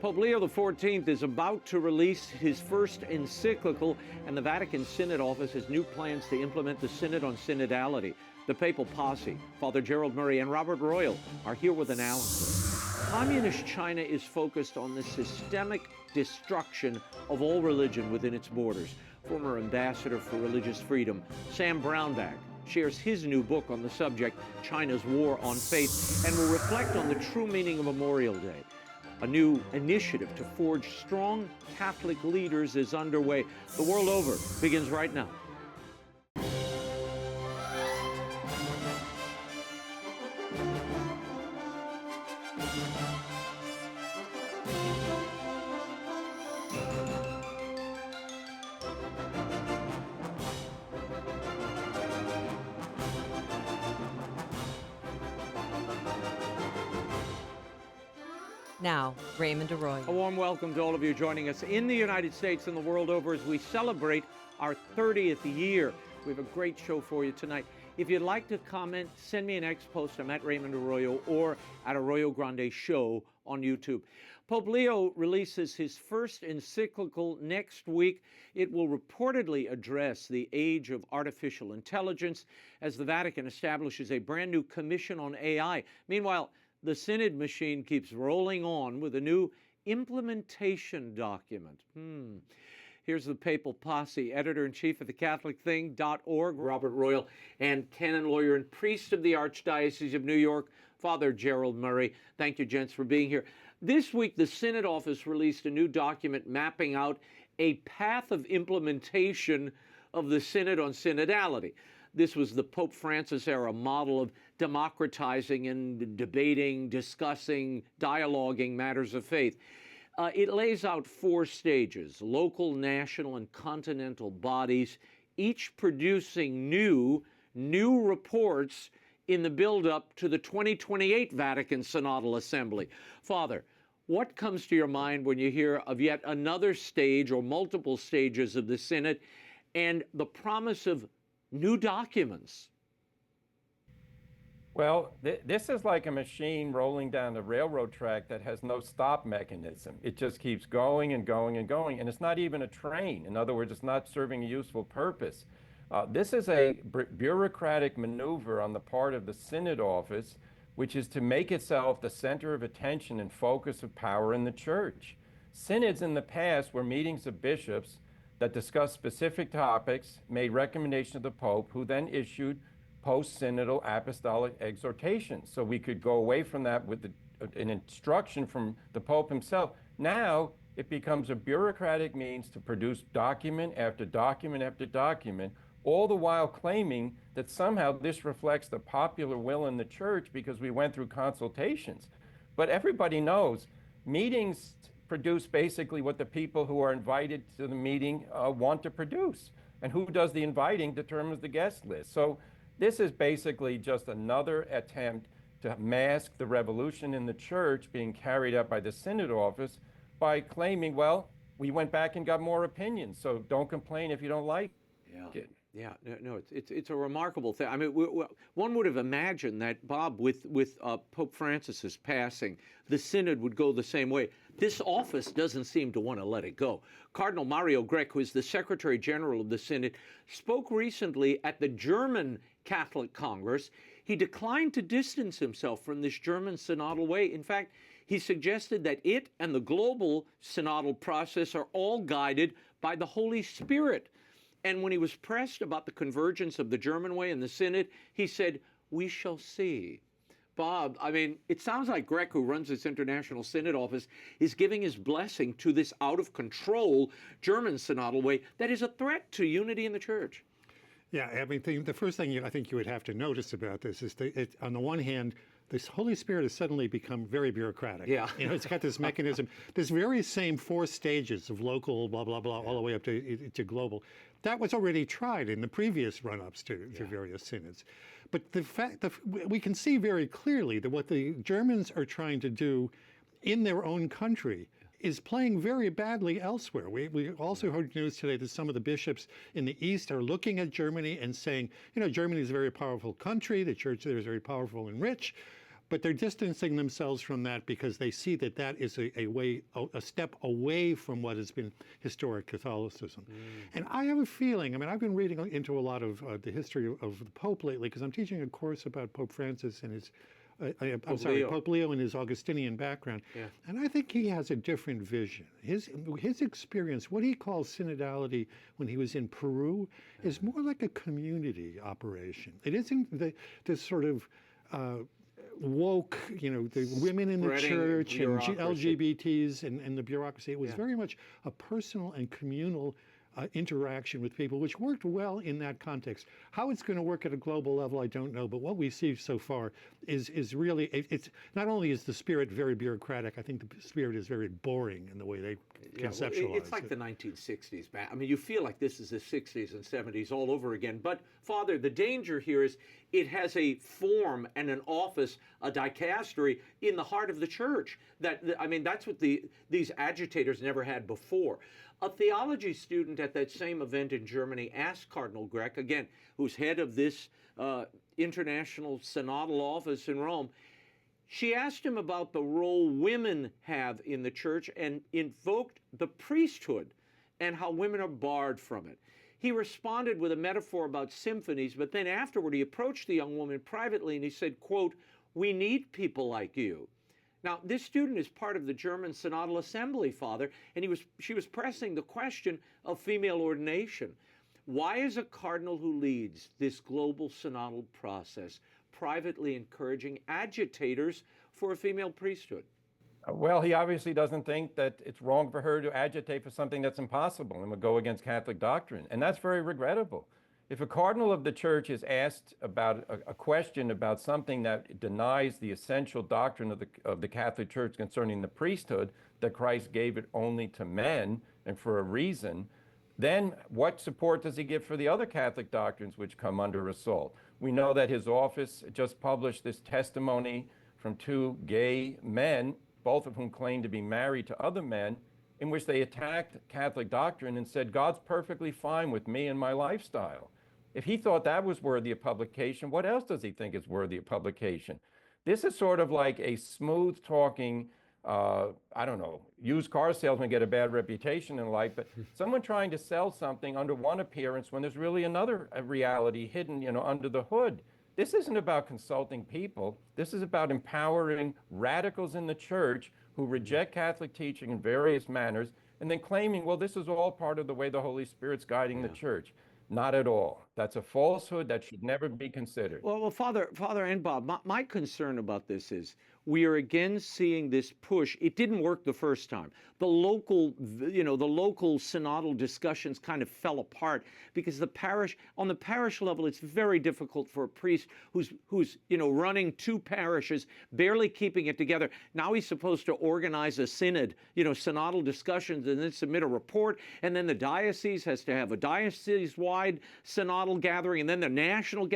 Pope Leo XIV is about to release his first encyclical, and the Vatican Synod office has new plans to implement the Synod on Synodality. The Papal Posse, Father Gerald Murray and Robert Royal, are here with analysis. Communist China is focused on the systemic destruction of all religion within its borders. Former Ambassador for Religious Freedom, Sam Brownback, shares his new book on the subject, China's War on Faith, and will reflect on the true meaning of Memorial Day. A new initiative to forge strong Catholic leaders is underway. The world over begins right now. Now, Raymond Arroyo. A warm welcome to all of you joining us in the United States and the world over as we celebrate our 30th year. We have a great show for you tonight. If you'd like to comment, send me an X post. I'm at Raymond Arroyo or at Arroyo Grande Show on YouTube. Pope Leo releases his first encyclical next week. It will reportedly address the age of artificial intelligence as the Vatican establishes a brand new commission on AI. Meanwhile, the Synod machine keeps rolling on with a new implementation document. Here's the Papal Posse, editor-in-chief of the CatholicThing.org, Robert Royal, and canon lawyer and priest of the Archdiocese of New York, Father Gerald Murray. Thank you, gents, for being here. This week, the Synod office released a new document mapping out a path of implementation of the Synod on Synodality. This was the Pope Francis era model of democratizing and debating, discussing, dialoguing matters of faith. It lays out 4 stages: local, national, and continental bodies, each producing new reports in the build-up to the 2028 Vatican Synodal Assembly. Father, what comes to your mind when you hear of yet another stage or multiple stages of the Synod and the promise of new documents? Well, this is like a machine rolling down the railroad track that has no stop mechanism. It just keeps going and going and going, and it's not even a train. In other words, it's not serving a useful purpose. This is a bureaucratic maneuver on the part of the Synod office, which is to make itself the center of attention and focus of power in the Church. Synods in the past were meetings of bishops that discussed specific topics, made recommendation to the Pope, who then issued post-synodal apostolic exhortations. So we could go away from that with an instruction from the Pope himself. Now it becomes a bureaucratic means to produce document after document after document, all the while claiming that somehow this reflects the popular will in the Church because we went through consultations. But everybody knows meetings produce basically what the people who are invited to the meeting want to produce. And who does the inviting determines the guest list. So this is basically just another attempt to mask the revolution in the Church being carried out by the Synod office by claiming, well, we went back and got more opinions, so don't complain if you don't like it. Yeah, no, it's a remarkable thing. I mean, one would have imagined that, Bob, with Pope Francis's passing, the Synod would go the same way. This office doesn't seem to want to let it go. Cardinal Mario Grech, who is the Secretary General of the Synod, spoke recently at the German Catholic Congress. He declined to distance himself from this German synodal way. In fact, he suggested that it and the global synodal process are all guided by the Holy Spirit. And when he was pressed about the convergence of the German way and the Synod, he said, "We shall see." Bob, I mean, it sounds like Grech, who runs this International Synod office, is giving his blessing to this out-of-control German synodal way that is a threat to unity in the Church. Yeah, I mean, the first thing I think you would have to notice about this is that on the one hand, this Holy Spirit has suddenly become very bureaucratic. Yeah. You know, it's got this mechanism, this very same 4 stages of local, blah, blah, blah, all the way up to global. That was already tried in the previous run-ups to various synods. But the fact that we can see very clearly that what the Germans are trying to do in their own country is playing very badly elsewhere. We also heard news today that some of the bishops in the East are looking at Germany and saying, you know, Germany is a very powerful country, the church there is very powerful and rich, but they're distancing themselves from that because they see that that is a step away from what has been historic Catholicism. And I have a feeling, I mean, I've been reading into a lot of the history of the Pope lately because I'm teaching a course about Pope Francis and his, Pope Leo and his Augustinian background. Yeah. And I think he has a different vision. His experience, what he calls synodality when he was in Peru, is more like a community operation. It isn't the sort of woke, the women in the church and LGBTs and the bureaucracy. It was very much a personal and communal interaction with people, which worked well in that context. How it's going to work at a global level, I don't know. But what we see so far is really, it's not only is the spirit very bureaucratic, I think the spirit is very boring in the way they conceptualize it's like the 1960s. I mean, you feel like this is the 60s and 70s all over again. But, Father, the danger here is it has a form and an office, a dicastery in the heart of the church. That's what these agitators never had before. A theology student at that same event in Germany asked Cardinal Grech, again, who's head of this international synodal office in Rome, she asked him about the role women have in the church and invoked the priesthood and how women are barred from it. He responded with a metaphor about symphonies, but then afterward he approached the young woman privately and he said, quote, "We need people like you." Now, this student is part of the German Synodal Assembly, Father, and she was pressing the question of female ordination. Why is a cardinal who leads this global synodal process privately encouraging agitators for a female priesthood? Well, he obviously doesn't think that it's wrong for her to agitate for something that's impossible and would go against Catholic doctrine, and that's very regrettable. If a cardinal of the church is asked about a question about something that denies the essential doctrine of the Catholic Church concerning the priesthood, that Christ gave it only to men and for a reason, then what support does he give for the other Catholic doctrines which come under assault? We know that his office just published this testimony from two gay men, both of whom claimed to be married to other men, in which they attacked Catholic doctrine and said, God's perfectly fine with me and my lifestyle. If he thought that was worthy of publication, what else does he think is worthy of publication? This is sort of like a smooth talking, used car salesman get a bad reputation in life, but someone trying to sell something under one appearance when there's really another reality hidden, under the hood. This isn't about consulting people. This is about empowering radicals in the church who reject Catholic teaching in various manners and then claiming, well, this is all part of the way the Holy Spirit's guiding the church. Not at all. That's a falsehood that should never be considered. Well, Father and Bob, my concern about this is we are again seeing this push. It didn't work the first time. The local synodal discussions kind of fell apart because on the parish level, it's very difficult for a priest who's running two parishes, barely keeping it together. Now he's supposed to organize a synod, synodal discussions, and then submit a report, and then the diocese has to have a diocese-wide synodal gathering, and then the national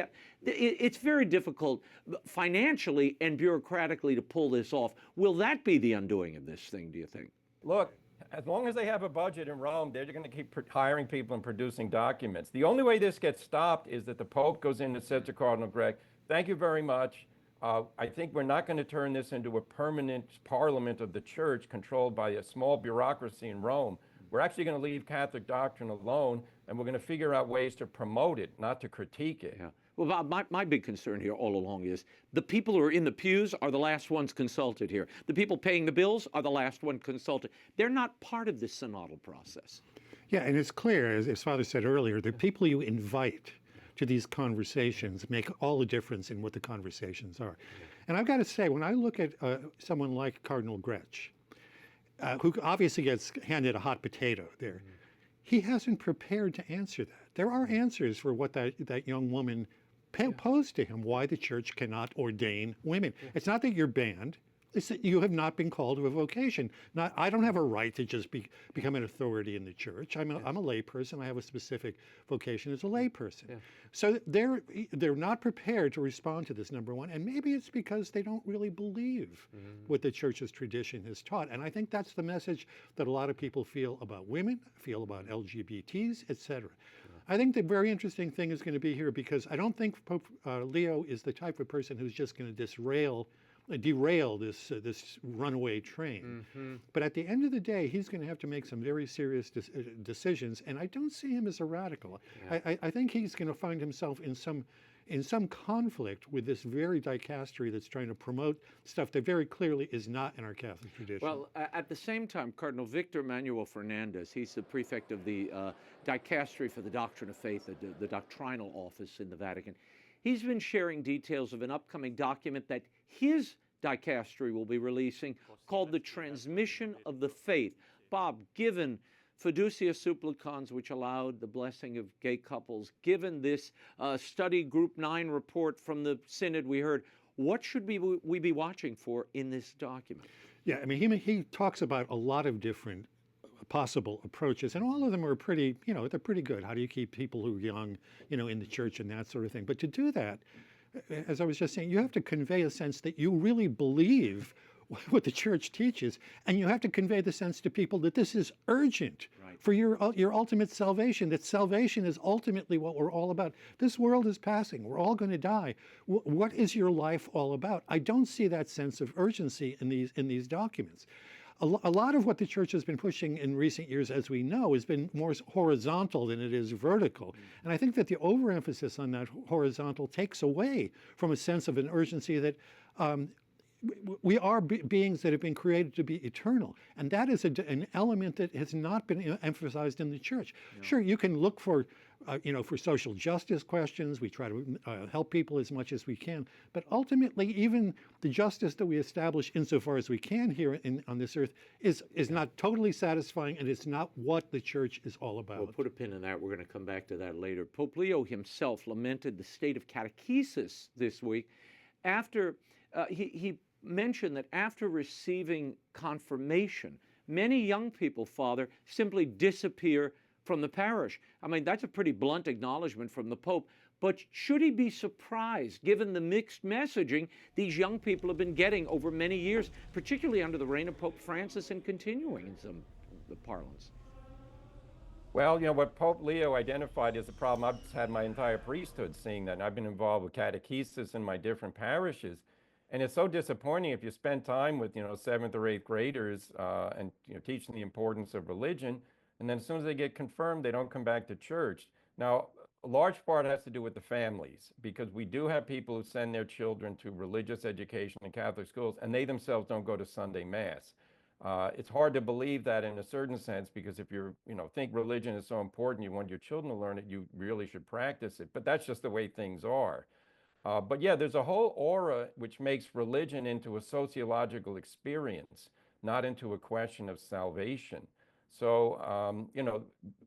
it's very difficult financially and bureaucratically to pull this off. Will that be the undoing of this thing, do you think? Look, as long as they have a budget in Rome, they're going to keep hiring people and producing documents. The only way this gets stopped is that the Pope goes in and says to Cardinal Grech, thank you very much. I think we're not going to turn this into a permanent parliament of the church controlled by a small bureaucracy in Rome. We're actually going to leave Catholic doctrine alone, and we're going to figure out ways to promote it, not to critique it. Yeah. Well, Bob, my big concern here all along is the people who are in the pews are the last ones consulted here. The people paying the bills are the last one consulted. They're not part of this synodal process. Yeah, and it's clear, as Father said earlier, the people you invite to these conversations make all the difference in what the conversations are. And I've got to say, when I look at someone like Cardinal Grech, who obviously gets handed a hot potato there, he hasn't prepared to answer that. There are answers for what that young woman posed to him, why the church cannot ordain women. It's not that you're banned. It's that you have not been called to a vocation. I don't have a right to just become an authority in the church. I'm a lay person. I have a specific vocation as a lay person. Yeah. So they're not prepared to respond to this, number one. And maybe it's because they don't really believe what the church's tradition has taught. And I think that's the message that a lot of people feel about women, feel about LGBTs, etc. I think the very interesting thing is going to be here because I don't think Pope Leo is the type of person who's just going to disrail derail this runaway train. But at the end of the day, he's going to have to make some very serious decisions, and I don't see him as a radical. I think he's going to find himself in some conflict with this very dicastery that's trying to promote stuff that very clearly is not in our Catholic tradition. Well, at the same time, Cardinal Victor Manuel Fernandez, he's the prefect of the dicastery for the doctrine of faith, the doctrinal office in the Vatican. He's been sharing details of an upcoming document that his dicastery will be releasing called The Transmission of the Faith. Bob, given Fiducia Supplicans, which allowed the blessing of gay couples, given this study group 9 report from the Synod we heard, what should we be watching for in this document? Yeah, I mean, he talks about a lot of different possible approaches, and all of them are pretty, they're pretty good. How do you keep people who are young, in the church and that sort of thing? But to do that, as I was just saying, you have to convey a sense that you really believe what the church teaches, and you have to convey the sense to people that this is urgent for your ultimate salvation, that salvation is ultimately what we're all about. This world is passing. We're all going to die. What is your life all about? I don't see that sense of urgency in these documents. A lot of what the church has been pushing in recent years, as we know, has been more horizontal than it is vertical. And I think that the overemphasis on that horizontal takes away from a sense of an urgency that we are beings that have been created to be eternal. And that is an element that has not been emphasized in the church. Sure, you can look for social justice questions. We try to help people as much as we can. But ultimately, even the justice that we establish insofar as we can here on this earth is not totally satisfying, and it's not what the church is all about. We'll put a pin in that. We're going to come back to that later. Pope Leo himself lamented the state of catechesis this week after he mentioned that after receiving confirmation, many young people, Father, simply disappear from the parish. I mean, that's a pretty blunt acknowledgement from the Pope, but should he be surprised given the mixed messaging these young people have been getting over many years, particularly under the reign of Pope Francis and continuing in some parlance? Well, what Pope Leo identified as a problem, I've had my entire priesthood seeing that, and I've been involved with catechesis in my different parishes. And it's so disappointing if you spend time with, 7th or 8th graders and, teaching the importance of religion, and then as soon as they get confirmed, they don't come back to church. Now, a large part has to do with the families, because we do have people who send their children to religious education in Catholic schools, and they themselves don't go to Sunday Mass. It's hard to believe that in a certain sense, because if you think religion is so important, you want your children to learn it, you really should practice it. But that's just the way things are. But yeah, there's a whole aura which makes religion into a sociological experience, not into a question of salvation. So,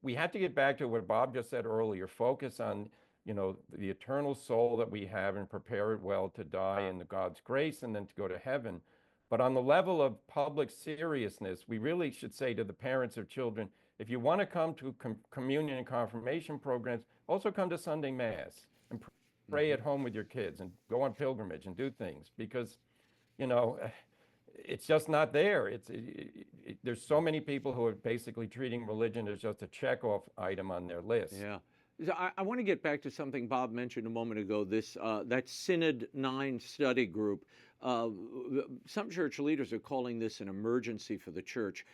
we have to get back to what Bob just said earlier, focus on, the eternal soul that we have and prepare it well to die in God's grace and then to go to heaven. But on the level of public seriousness, we really should say to the parents of children, if you want to come to communion and confirmation programs, also come to Sunday Mass and pray at home with your kids and go on pilgrimage and do things, because, it's just not there. There's so many people who are basically treating religion as just a checkoff item on their list. Yeah. I want to get back to something Bob mentioned a moment ago, that Synod 9 study group. Some church leaders are calling this an emergency for the church.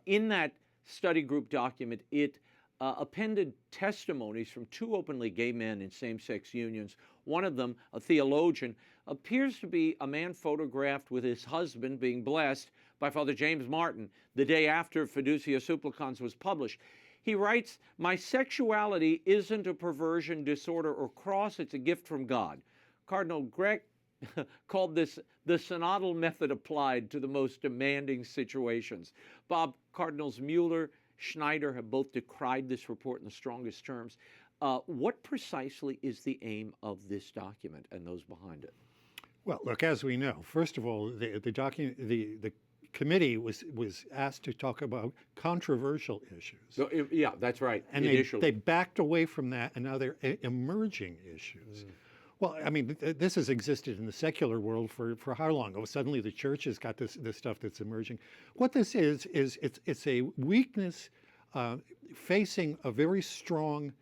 In that study group document, it appended testimonies from 2 openly gay men in same-sex unions. One of them, a theologian, appears to be a man photographed with his husband being blessed by Father James Martin the day after Fiducia Supplicans was published. He writes, "My sexuality isn't a perversion, disorder, or cross. It's a gift from God." Cardinal Grech called this the synodal method applied to the most demanding situations. Bob, Cardinals Mueller, Schneider have both decried this report in the strongest terms. What precisely is the aim of this document and those behind it? Well, look, as we know, first of all, the committee was asked to talk about controversial issues. So, yeah, that's right. And they backed away from that, and now they're emerging issues. Well, I mean, this has existed in the secular world for how long? Oh, suddenly the church has got this stuff that's emerging. What this is it's a weakness facing a very strong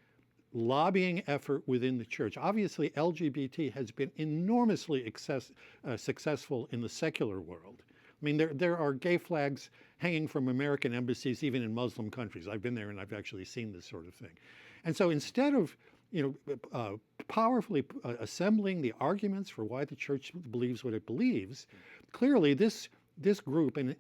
lobbying effort within the church. Obviously, LGBT has been enormously successful in the secular world. I mean, there are gay flags hanging from American embassies, even in Muslim countries. I've been there and I've actually seen this sort of thing. And so instead of powerfully assembling the arguments for why the church believes what it believes, clearly this group and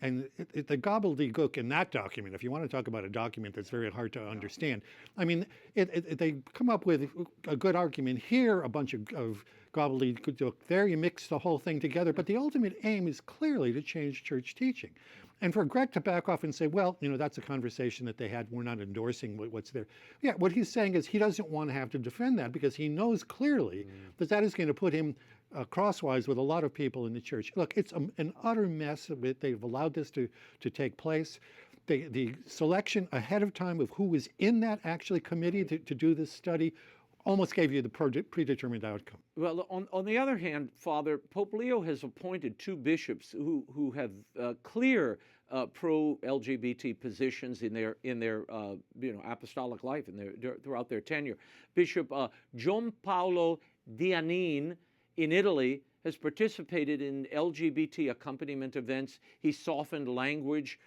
the gobbledygook in that document, if you want to talk about a document that's very hard to understand, I mean, they come up with a good argument here, a bunch of gobbledygook there, you mix the whole thing together, but the ultimate aim is clearly to change church teaching. And for Grech to back off and say, well, that's a conversation that they had, we're not endorsing what's there. Yeah, what he's saying is he doesn't want to have to defend that because he knows clearly that is going to put him crosswise with a lot of people in the church. Look, it's an utter mess of it. They've allowed this to take place. The selection ahead of time of who was in that actually committee to do this study almost gave you the predetermined outcome. Well, on the other hand, Father, Pope Leo has appointed 2 bishops who have clear pro-LGBT positions in their apostolic life throughout their tenure. Bishop Giampaolo Dianin in Italy has participated in LGBT accompaniment events. He softened language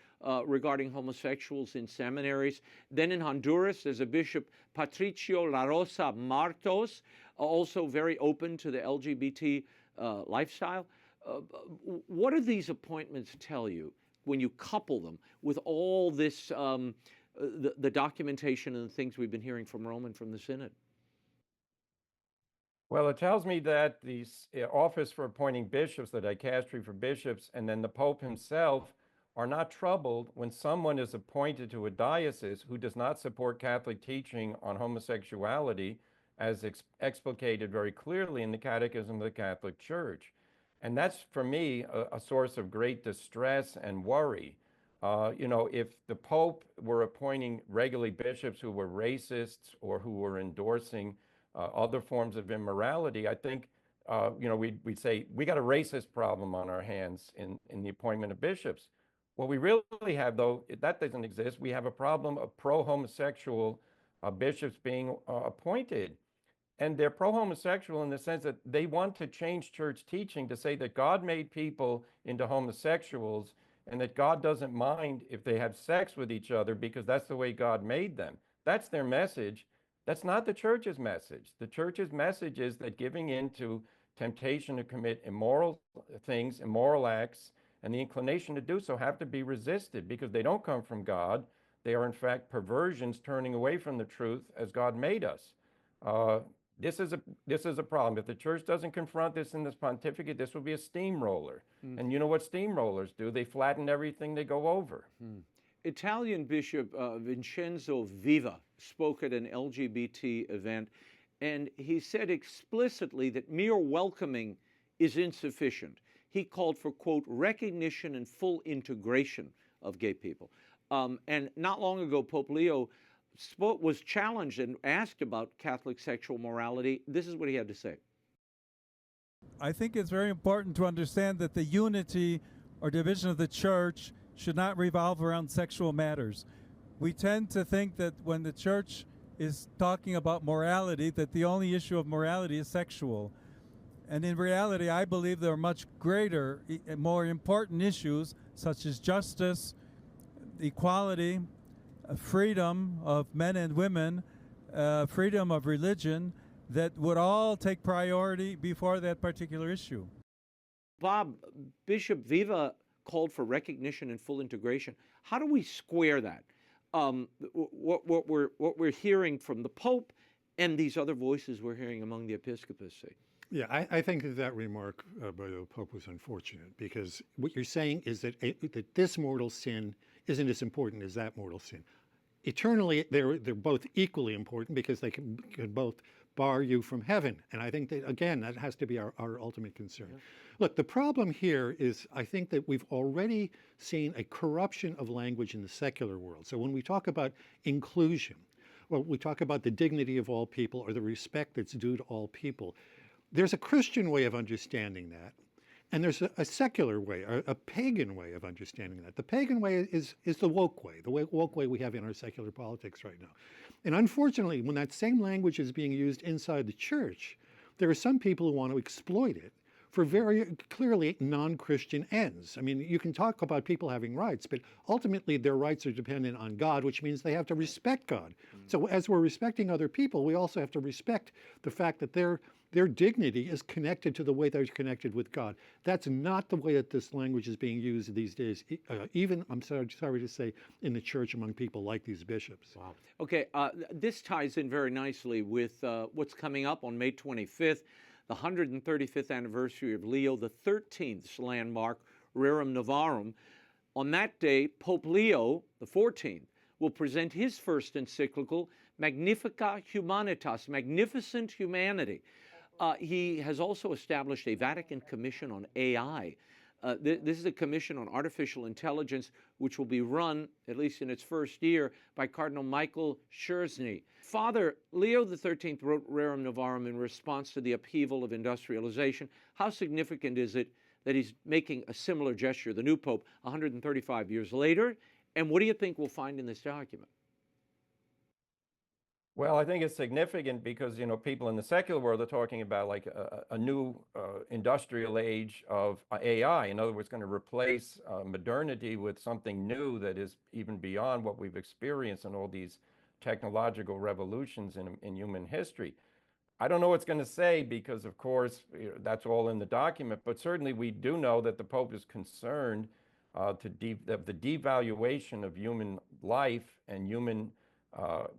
regarding homosexuals in seminaries. Then in Honduras, there's a Bishop Patricio La Rosa Martos, also very open to the LGBT lifestyle. What do these appointments tell you when you couple them with all this, the documentation and the things we've been hearing from Rome and from the Synod? Well, it tells me that the office for appointing bishops, the dicastery for bishops, and then the Pope himself are not troubled when someone is appointed to a diocese who does not support Catholic teaching on homosexuality as explicated very clearly in the Catechism of the Catholic Church. And that's, for me, a source of great distress and worry. If the Pope were appointing regularly bishops who were racists or who were endorsing other forms of immorality, I think, we'd say, we got a racist problem on our hands in the appointment of bishops. What we really have, though, that doesn't exist. We have a problem of pro-homosexual bishops being appointed. And they're pro-homosexual in the sense that they want to change church teaching to say that God made people into homosexuals and that God doesn't mind if they have sex with each other because that's the way God made them. That's their message. That's not the church's message. The church's message is that giving in to temptation to commit immoral things, immoral acts, and the inclination to do so have to be resisted because they don't come from God. They are, in fact, perversions turning away from the truth as God made us. This is a problem. If the church doesn't confront this in this pontificate, this will be a steamroller. And you know what steamrollers do? They flatten everything they go over. Italian Bishop Vincenzo Viva spoke at an LGBT event, and he said explicitly that mere welcoming is insufficient. He called for, quote, recognition and full integration of gay people. And not long ago, Pope Leo was challenged and asked about Catholic sexual morality. This is what he had to say. I think it's very important to understand that the unity or division of the church should not revolve around sexual matters. We tend to think that when the church is talking about morality, that the only issue of morality is sexual. And in reality, I believe there are much greater, more important issues such as justice, equality, freedom of men and women, freedom of religion, that would all take priority before that particular issue. Bob, Bishop Viva called for recognition and full integration. How do we square that? What we're hearing from the Pope and these other voices we're hearing among the episcopacy. Yeah, I think that remark by the Pope was unfortunate because what you're saying is that this mortal sin isn't as important as that mortal sin. Eternally, they're both equally important because they can both bar you from heaven. And I think that, again, that has to be our ultimate concern. Yeah. Look, the problem here is I think that we've already seen a corruption of language in the secular world. So when we talk about inclusion, or we talk about the dignity of all people or the respect that's due to all people, there's a Christian way of understanding that. And there's a secular way, a pagan way of understanding that. The pagan way is the woke way, woke way we have in our secular politics right now. And unfortunately, when that same language is being used inside the church, there are some people who want to exploit it for very clearly non-Christian ends. I mean, you can talk about people having rights, but ultimately their rights are dependent on God, which means they have to respect God. So as we're respecting other people, we also have to respect the fact that their dignity is connected to the way they're connected with God. That's not the way that this language is being used these days, even, I'm sorry to say, in the church among people like these bishops. Wow. Okay, this ties in very nicely with what's coming up on May 25th, the 135th anniversary of Leo XIII's landmark, Rerum Novarum. On that day, Pope Leo XIV will present his first encyclical, Magnifica Humanitas, Magnificent Humanity. He has also established a Vatican Commission on AI. This is a commission on artificial intelligence, which will be run, at least in its first year, by Cardinal Michael Szczerny. Father, Leo XIII wrote Rerum Novarum in response to the upheaval of industrialization. How significant is it that he's making a similar gesture, the new Pope, 135 years later? And what do you think we'll find in this document? Well, I think it's significant because, people in the secular world are talking about like a new industrial age of AI. In other words, going to replace modernity with something new that is even beyond what we've experienced in all these technological revolutions in human history. I don't know what it's going to say because, of course, that's all in the document, but certainly we do know that the Pope is concerned of the devaluation of human life and human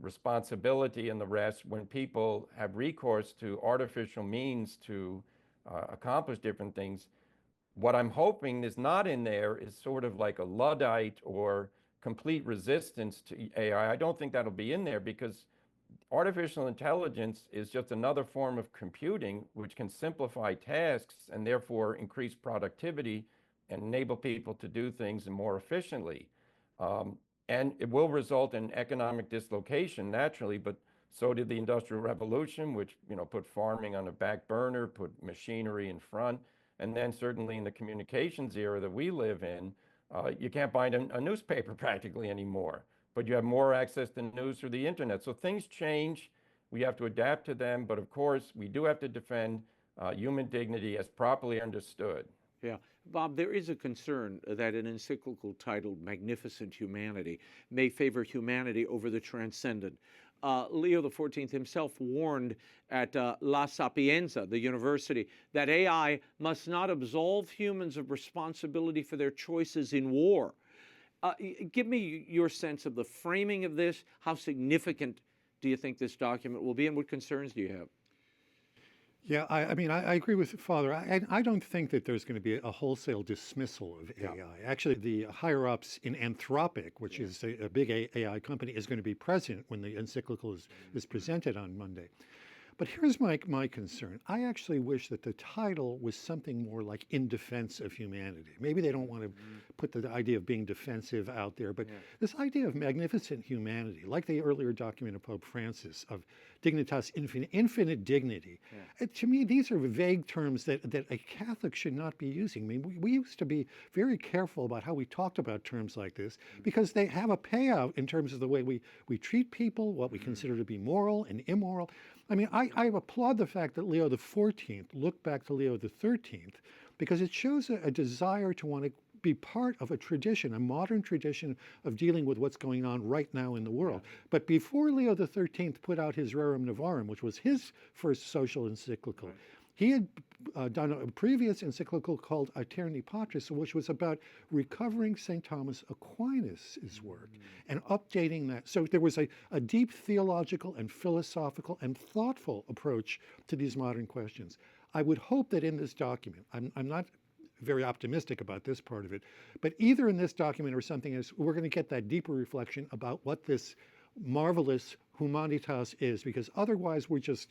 responsibility and the rest when people have recourse to artificial means to accomplish different things. What I'm hoping is not in there is sort of like a Luddite or complete resistance to AI. I don't think that'll be in there because artificial intelligence is just another form of computing which can simplify tasks and therefore increase productivity and enable people to do things more efficiently. And it will result in economic dislocation naturally, but so did the Industrial Revolution, which put farming on a back burner, put machinery in front, and then certainly in the communications era that we live in, you can't buy a newspaper practically anymore, but you have more access to news through the internet. So things change, we have to adapt to them, but of course we do have to defend human dignity as properly understood. Yeah. Bob, there is a concern that an encyclical titled Magnificent Humanity may favor humanity over the transcendent. Leo XIV himself warned at La Sapienza, the university, that AI must not absolve humans of responsibility for their choices in war. Give me your sense of the framing of this. How significant do you think this document will be, and what concerns do you have? Yeah, I mean, I agree with Father. I don't think that there's going to be a wholesale dismissal of AI. Actually, the higher-ups in Anthropic, which is a big AI company, is going to be present when the encyclical is presented on Monday. But here's my concern. I actually wish that the title was something more like In Defense of Humanity. Maybe they don't want to put the idea of being defensive out there, but this idea of magnificent humanity, like the earlier document of Pope Francis, of dignitas infinite dignity. To me, these are vague terms that a Catholic should not be using. I mean, we used to be very careful about how we talked about terms like this because they have a payout in terms of the way we treat people, what we consider to be moral and immoral. I mean, I applaud the fact that Leo XIV looked back to Leo XIII because it shows a desire to want to be part of a tradition, a modern tradition of dealing with what's going on right now in the world. But before Leo XIII put out his Rerum Novarum, which was his first social encyclical, he had done a previous encyclical called Aeterni Patris, which was about recovering St. Thomas Aquinas' work and updating that. So there was a deep theological and philosophical and thoughtful approach to these modern questions. I would hope that in this document, I'm not very optimistic about this part of it, but either in this document or something else, we're going to get that deeper reflection about what this marvelous Humanitas is, because otherwise we're just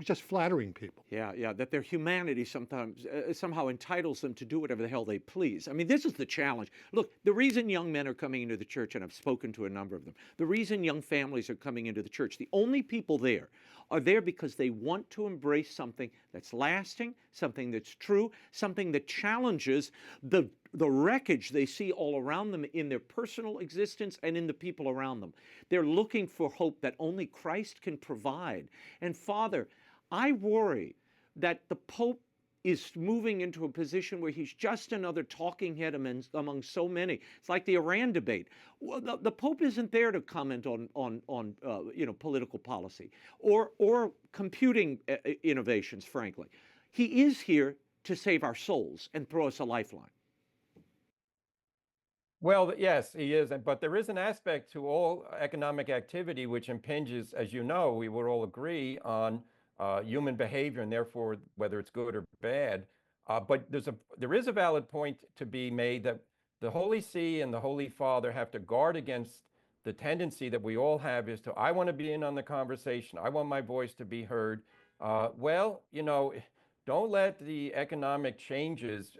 just flattering people. Yeah, that their humanity sometimes somehow entitles them to do whatever the hell they please. I mean, this is the challenge. Look, the reason young men are coming into the church, and I've spoken to a number of them, the reason young families are coming into the church, the only people there are there because they want to embrace something that's lasting, something that's true, something that challenges the wreckage they see all around them in their personal existence and in the people around them. They're looking for hope that only Christ can provide. And Father, I worry that the Pope is moving into a position where he's just another talking head among so many. It's like the Iran debate. Well, the Pope isn't there to comment on political policy or computing innovations, frankly. He is here to save our souls and throw us a lifeline. Well, yes, he is. But there is an aspect to all economic activity which impinges, as you know, we would all agree, on human behavior, and therefore whether it's good or bad. But there is a valid point to be made that the Holy See and the Holy Father have to guard against the tendency that we all have is to, I want to be in on the conversation. I want my voice to be heard. Well, don't let the economic changes,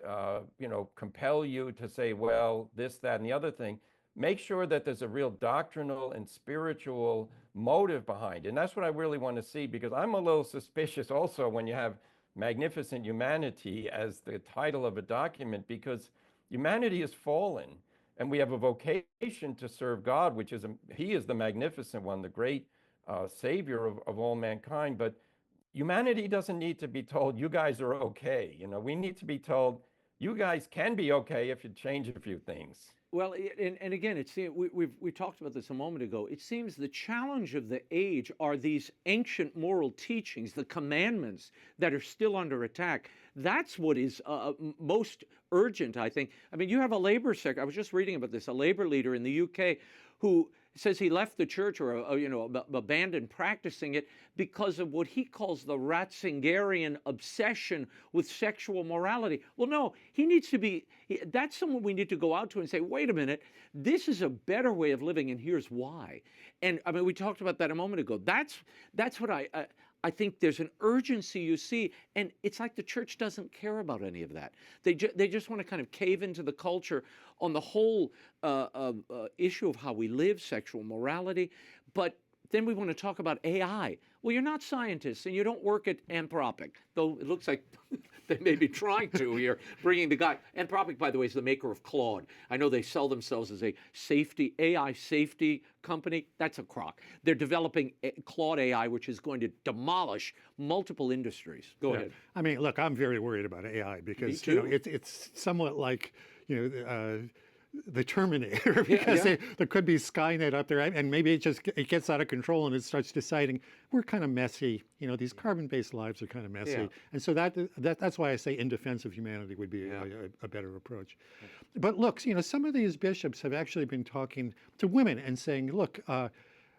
compel you to say, well, this, that, and the other thing. Make sure that there's a real doctrinal and spiritual motive behind it. And that's what I really want to see, because I'm a little suspicious also when you have Magnificent Humanity as the title of a document, because humanity is fallen and we have a vocation to serve God, which is, he is the magnificent one, the great savior of all mankind. But humanity doesn't need to be told, you guys are okay. We need to be told, you guys can be okay if you change a few things. Well, and again, we talked about this a moment ago. It seems the challenge of the age are these ancient moral teachings, the commandments that are still under attack. That's what is most urgent, I think. I mean, you have a labor secretary. I was just reading about this, a labor leader in the UK who says he left the church or abandoned practicing it because of what he calls the Ratzingerian obsession with sexual morality. Well, no, he needs to be, that's someone we need to go out to and say, wait a minute, this is a better way of living and here's why. And I mean, we talked about that a moment ago. That's what I think there's an urgency you see, and it's like the church doesn't care about any of that. They just want to kind of cave into the culture on the whole issue of how we live, sexual morality, but then we want to talk about AI. Well, you're not scientists, and you don't work at Anthropic, though it looks like they may be trying to here, bringing the guy. Anthropic, by the way, is the maker of Claude. I know they sell themselves as a AI safety company. That's a crock. They're developing Claude AI, which is going to demolish multiple industries. Go ahead. I mean, look, I'm very worried about AI because it's somewhat like the Terminator, because there could be Skynet up there, and maybe it gets out of control and it starts deciding we're kind of messy. These carbon-based lives are kind of messy, and so that's why I say in defense of humanity would be a better approach. But look, some of these bishops have actually been talking to women and saying, look,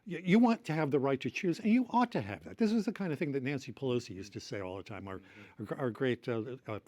you want to have the right to choose, and you ought to have that. This is the kind of thing that Nancy Pelosi used to say all the time, our great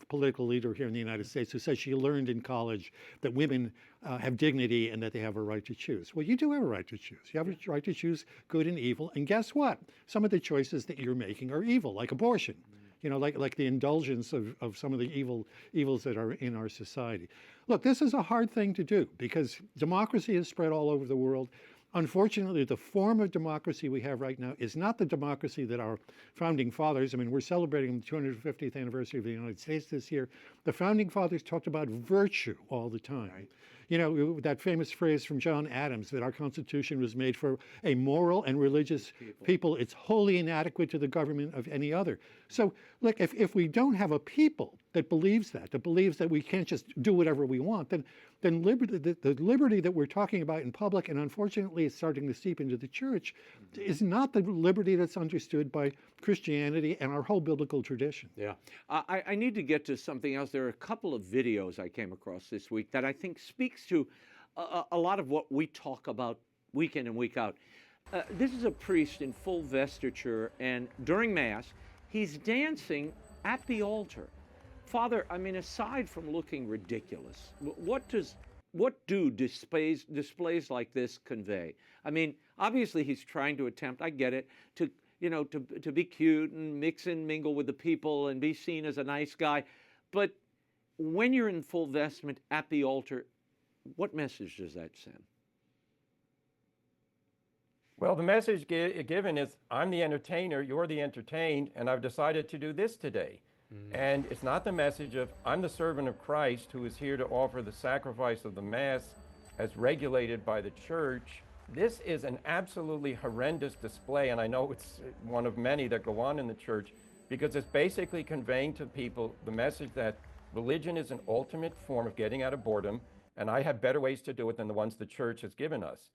political leader here in the United States, who says she learned in college that women have dignity and that they have a right to choose. Well, you do have a right to choose. You have a right to choose good and evil, and guess what? Some of the choices that you're making are evil, like abortion. Like the indulgence of some of the evils that are in our society. Look, this is a hard thing to do because democracy is spread all over the world. Unfortunately, the form of democracy we have right now is not the democracy that our founding fathers, I mean, we're celebrating the 250th anniversary of the United States this year. The founding fathers talked about virtue all the time. Right. That famous phrase from John Adams that our Constitution was made for a moral and religious people. It's wholly inadequate to the government of any other. So, look, if we don't have a people that believes that we can't just do whatever we want, then liberty, the liberty that we're talking about in public, and unfortunately it's starting to seep into the church, is not the liberty that's understood by Christianity and our whole biblical tradition. Yeah. I need to get to something else. There are a couple of videos I came across this week that I think speaks to a lot of what we talk about week in and week out. This is a priest in full vestiture, and during Mass, he's dancing at the altar. Father, I mean, aside from looking ridiculous, what do displays like this convey? I mean, obviously he's trying to attempt, I get it, to to be cute and mix and mingle with the people and be seen as a nice guy. But when you're in full vestment at the altar, what message does that send? Well, the message given is, I'm the entertainer, you're the entertained, and I've decided to do this today. And it's not the message of, I'm the servant of Christ who is here to offer the sacrifice of the Mass as regulated by the Church. This is an absolutely horrendous display, and I know it's one of many that go on in the Church, because it's basically conveying to people the message that religion is an ultimate form of getting out of boredom, and I have better ways to do it than the ones the Church has given us.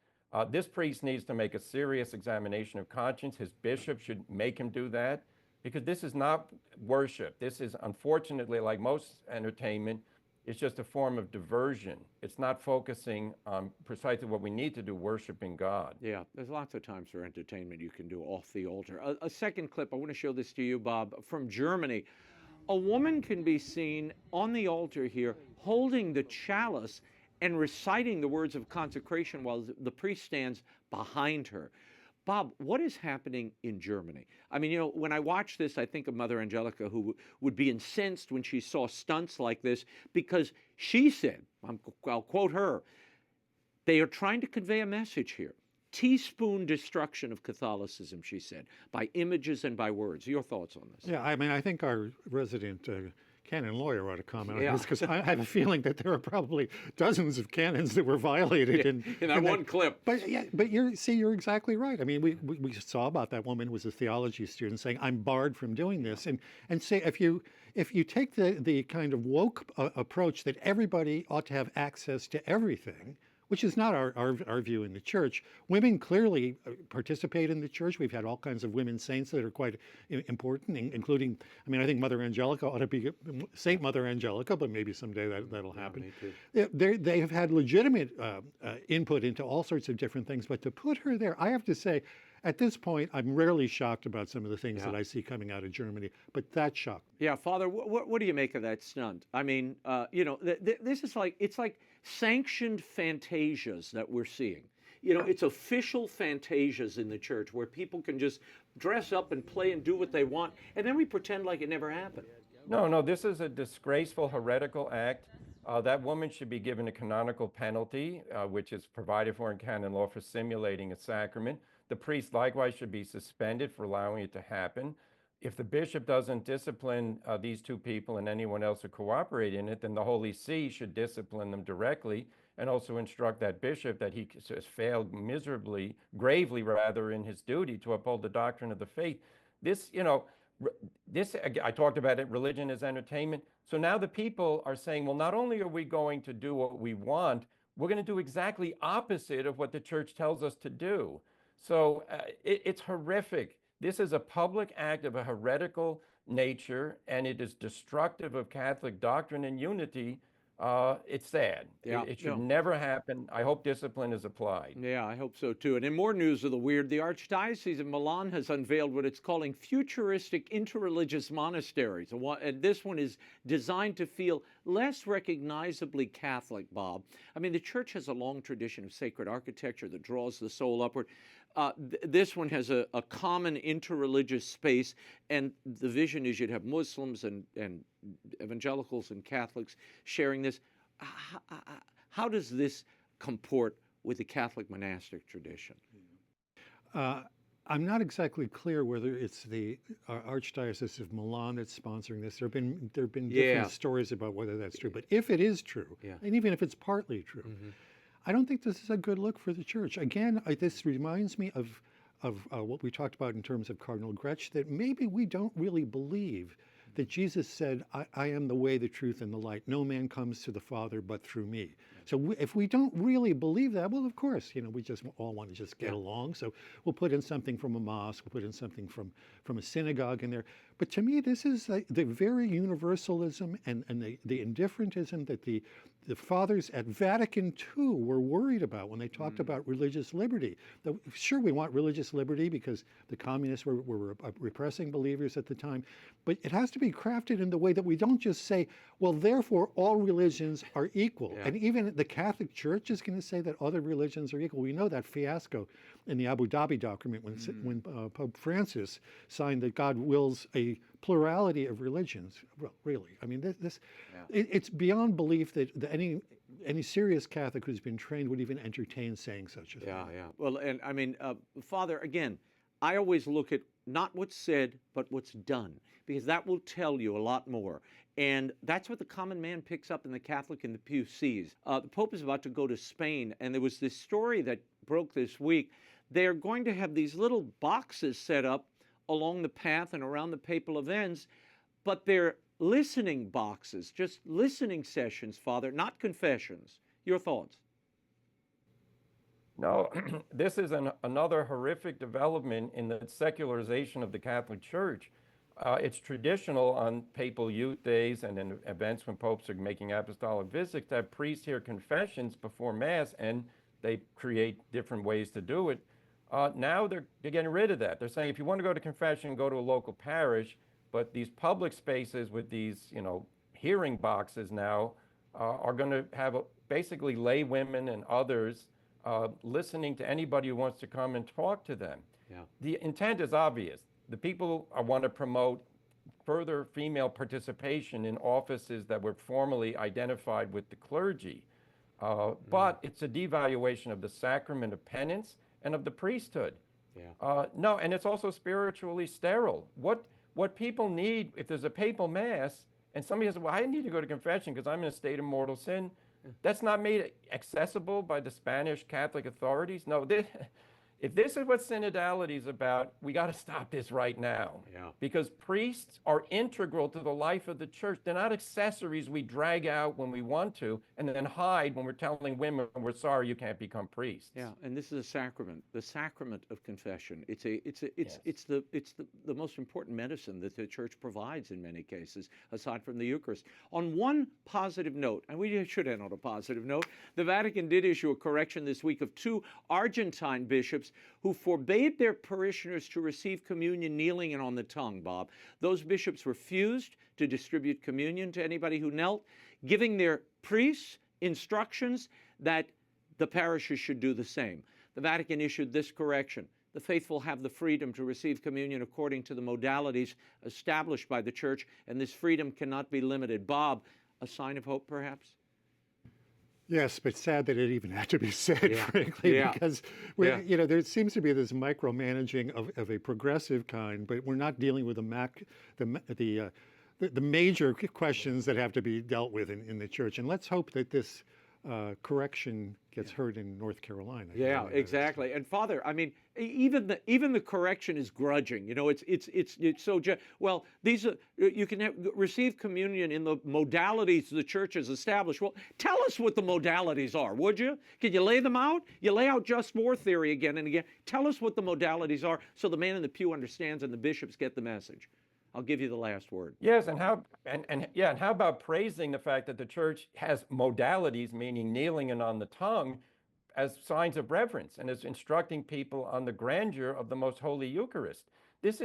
This priest needs to make a serious examination of conscience. His bishop should make him do that, because this is not worship. This is, unfortunately, like most entertainment, it's just a form of diversion. It's not focusing on precisely what we need to do, worshiping God. Yeah, there's lots of times for entertainment you can do off the altar. A second clip, I want to show this to you, Bob, from Germany. A woman can be seen on the altar here holding the chalice and reciting the words of consecration while the priest stands behind her. Bob, what is happening in Germany? I mean, when I watch this, I think of Mother Angelica, who would be incensed when she saw stunts like this, because she said, I'll quote her, they are trying to convey a message here. Teaspoon destruction of Catholicism, she said, by images and by words. Your thoughts on this? Yeah, I mean, I think our resident canon lawyer ought to comment on Yeah. this, because I have a feeling that there are probably dozens of canons that were violated in that one clip. But yeah, but you're exactly right. I mean, we saw about that woman who was a theology student saying, "I'm barred from doing this," and say if you take the kind of woke approach that everybody ought to have access to everything, which is not our view in the Church. Women clearly participate in the Church. We've had all kinds of women saints that are quite important, including, I mean, I think Mother Angelica ought to be Saint Mother Angelica, but maybe someday that'll happen. They have had legitimate input into all sorts of different things, but to put her there, I have to say, at this point, I'm rarely shocked about some of the things that I see coming out of Germany, but that shocked me. Yeah, Father, what do you make of that stunt? I mean, this is it's like sanctioned fantasias that we're seeing. It's official fantasias in the Church where people can just dress up and play and do what they want, and then we pretend like it never happened. No, this is a disgraceful, heretical act. That woman should be given a canonical penalty, which is provided for in canon law for simulating a sacrament. The priest likewise should be suspended for allowing it to happen. If the bishop doesn't discipline these two people and anyone else who cooperate in it, then the Holy See should discipline them directly and also instruct that bishop that he has failed gravely rather, in his duty to uphold the doctrine of the faith. This, I talked about it, religion is entertainment. So now the people are saying, well, not only are we going to do what we want, we're going to do exactly opposite of what the Church tells us to do. So it's horrific. This is a public act of a heretical nature, and it is destructive of Catholic doctrine and unity. It's sad. Yeah, it should never happen. I hope discipline is applied. Yeah, I hope so too. And in more news of the weird, the Archdiocese of Milan has unveiled what it's calling futuristic interreligious monasteries. And this one is designed to feel less recognizably Catholic, Bob. I mean, the Church has a long tradition of sacred architecture that draws the soul upward. This one has a common interreligious space, and the vision is you'd have Muslims and evangelicals and Catholics sharing this. How does this comport with the Catholic monastic tradition? I'm not exactly clear whether it's the Archdiocese of Milan that's sponsoring this. There have been different stories about whether that's true. But if it is true, and even if it's partly true, I don't think this is a good look for the Church. Again, this reminds me of what we talked about in terms of Cardinal Grech, that maybe we don't really believe that Jesus said, I am the way, the truth, and the light. No man comes to the Father but through me. So if we don't really believe that, well, of course, we just all want to just get along. So we'll put in something from a mosque, we'll put in something from a synagogue in there. But to me, this is the very universalism and the indifferentism that the the fathers at Vatican II were worried about when they talked about religious liberty. Sure, we want religious liberty because the communists were repressing believers at the time, but it has to be crafted in the way that we don't just say, well, therefore all religions are equal. Yeah. And even the Catholic Church is going to say that other religions are equal. We know that fiasco in the Abu Dhabi document when Pope Francis signed that God wills a plurality of religions. Well, really, I mean, it's beyond belief that any serious Catholic who's been trained would even entertain saying such a thing. Yeah. Well, and I mean, Father, again, I always look at not what's said, but what's done, because that will tell you a lot more. And that's what the common man picks up in the Catholic in the pew sees. The Pope is about to go to Spain, and there was this story that broke this week. They're going to have these little boxes set up along the path and around the papal events, but they're listening boxes, just listening sessions, Father, not confessions. Your thoughts? No, this is another horrific development in the secularization of the Catholic Church. It's traditional on papal youth days and in events when popes are making apostolic visits to have priests hear confessions before Mass, and they create different ways to do it. Now they're getting rid of that. They're saying if you want to go to confession, go to a local parish, but these public spaces with these, hearing boxes now are going to have basically lay women and others listening to anybody who wants to come and talk to them. Yeah. The intent is obvious. The people want to promote further female participation in offices that were formally identified with the clergy. But it's a devaluation of the sacrament of penance and of the priesthood. Yeah. No, and it's also spiritually sterile. What people need, if there's a papal Mass, and somebody says, well, I need to go to confession because I'm in a state of mortal sin, that's not made accessible by the Spanish Catholic authorities. No, if this is what synodality is about, we got to stop this right now. Yeah. Because priests are integral to the life of the church. They're not accessories we drag out when we want to and then hide when we're telling women we're sorry you can't become priests. Yeah, and this is a sacrament, the sacrament of confession. It's the most important medicine that the church provides in many cases, aside from the Eucharist. On one positive note, and we should end on a positive note, the Vatican did issue a correction this week of 2 Argentine bishops who forbade their parishioners to receive communion kneeling and on the tongue, Bob. Those bishops refused to distribute communion to anybody who knelt, giving their priests instructions that the parishes should do the same. The Vatican issued this correction. The faithful have the freedom to receive communion according to the modalities established by the Church, and this freedom cannot be limited. Bob, a sign of hope, perhaps? Yes, but sad that it even had to be said, frankly, because there seems to be this micromanaging of a progressive kind, but we're not dealing with the major questions that have to be dealt with in the church. And let's hope that this correction gets heard in North Carolina. Yeah, exactly. And Father, I mean, even the correction is grudging. It's so well. These are you can receive communion in the modalities the church has established. Well, tell us what the modalities are, would you? Can you lay them out? You lay out just more theory again and again. Tell us what the modalities are, so the man in the pew understands and the bishops get the message. I'll give you the last word. Yes, and how about praising the fact that the church has modalities, meaning kneeling and on the tongue, as signs of reverence, and is instructing people on the grandeur of the most holy Eucharist. This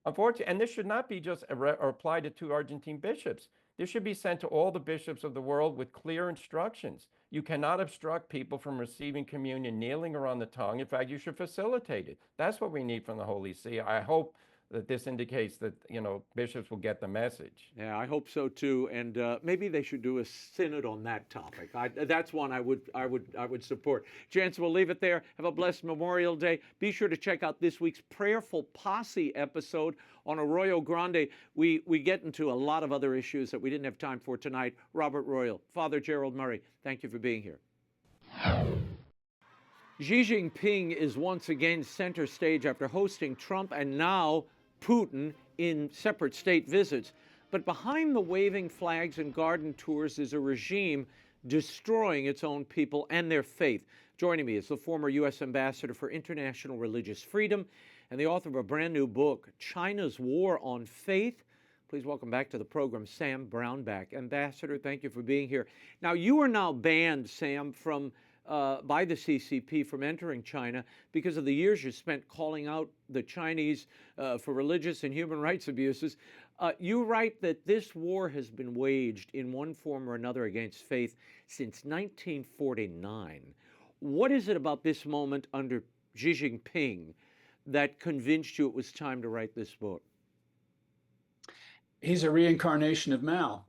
unfortunately, and this should not be just applied to 2 Argentine bishops. This should be sent to all the bishops of the world with clear instructions. You cannot obstruct people from receiving communion kneeling or on the tongue. In fact, you should facilitate it. That's what we need from the Holy See. I hope that this indicates that bishops will get the message. Yeah, I hope so too. And maybe they should do a synod on that topic. That's one I would support. Gents, we'll leave it there. Have a blessed Memorial Day. Be sure to check out this week's Prayerful Posse episode on Arroyo Grande. We get into a lot of other issues that we didn't have time for tonight. Robert Royal, Father Gerald Murray, thank you for being here. Xi Jinping is once again center stage after hosting Trump and now Putin in separate state visits. But behind the waving flags and garden tours is a regime destroying its own people and their faith. Joining me is the former U.S. Ambassador for International Religious Freedom and the author of a brand new book, China's War on Faith, Please welcome back to the program Sam Brownback. Ambassador, thank you for being here. Now, you are now banned, Sam, from by the CCP from entering China because of the years you spent calling out the Chinese for religious and human rights abuses. You write that this war has been waged in one form or another against faith since 1949. What is it about this moment under Xi Jinping that convinced you it was time to write this book? He's a reincarnation of Mao.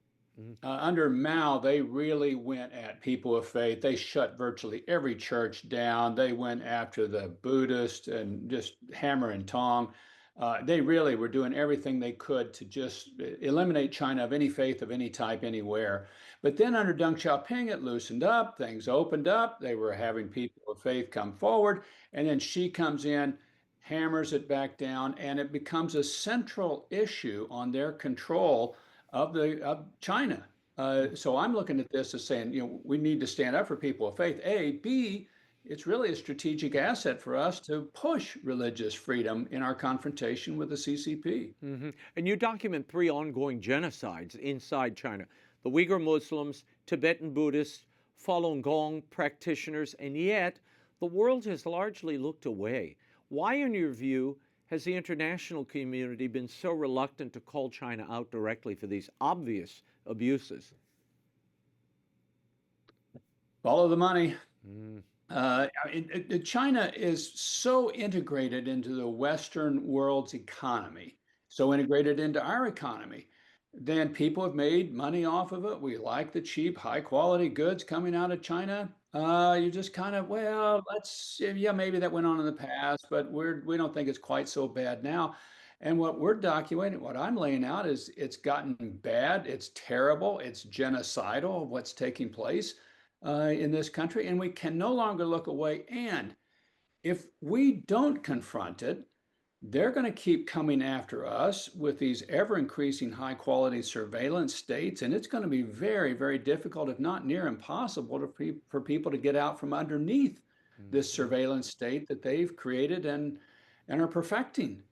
Under Mao, they really went at people of faith. They shut virtually every church down. They went after the Buddhists and just hammer and tong. They really were doing everything they could to just eliminate China of any faith of any type anywhere. But then under Deng Xiaoping, it loosened up, things opened up. They were having people of faith come forward. And then Xi comes in, hammers it back down, and it becomes a central issue on their control of China. So I'm looking at this as saying, we need to stand up for people of faith, A. B, it's really a strategic asset for us to push religious freedom in our confrontation with the CCP. And you document 3 ongoing genocides inside China: the Uyghur Muslims, Tibetan Buddhists, Falun Gong practitioners, and yet the world has largely looked away. Why, in your view, has the international community been so reluctant to call China out directly for these obvious abuses? Follow the money. China is so integrated into the Western world's economy, so integrated into our economy. Then people have made money off of it. We like the cheap, high quality goods coming out of China. You just kind of, well, maybe that went on in the past, but we don't think it's quite so bad now. And what we're documenting, what I'm laying out is it's gotten bad, it's terrible, it's genocidal, what's taking place in this country, and we can no longer look away. And if we don't confront it, they're going to keep coming after us with these ever-increasing high-quality surveillance states, and it's going to be very, very difficult, if not near impossible, for people to get out from underneath this surveillance state that they've created and are perfecting.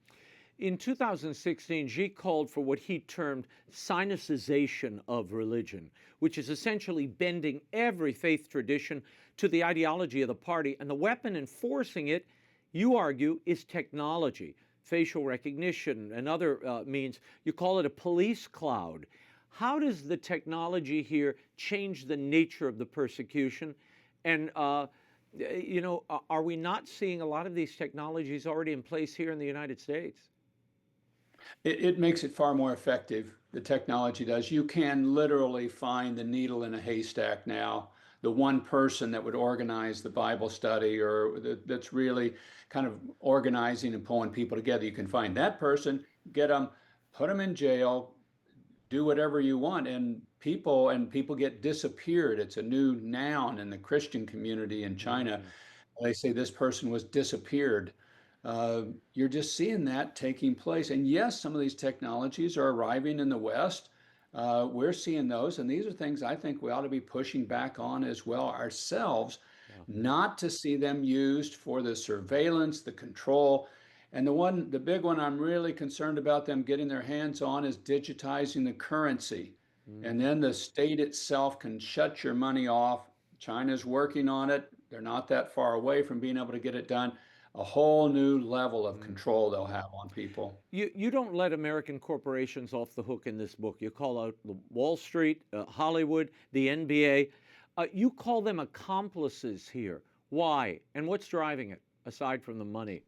In 2016, Xi called for what he termed sinicization of religion, which is essentially bending every faith tradition to the ideology of the party, and the weapon enforcing it, you argue, is technology, facial recognition, and other means. You call it a police cloud. How does the technology here change the nature of the persecution? And, are we not seeing a lot of these technologies already in place here in the United States? It makes it far more effective. The technology does. You can literally find the needle in a haystack now. The one person that would organize the Bible study or that's really kind of organizing and pulling people together. You can find that person, get them, put them in jail, do whatever you want, and people get disappeared. It's a new noun in the Christian community in China. They say this person was disappeared. You're just seeing that taking place. And yes, some of these technologies are arriving in the West. We're seeing those, and these are things I think we ought to be pushing back on as well ourselves, not to see them used for the surveillance, the control. And the big one I'm really concerned about them getting their hands on is digitizing the currency. And then the state itself can shut your money off. China's working on it. They're not that far away from being able to get it done. A whole new level of control they'll have on people. You don't let American corporations off the hook in this book. You call out the Wall Street, Hollywood, the NBA. You call them accomplices here. Why? And what's driving it, aside from the money?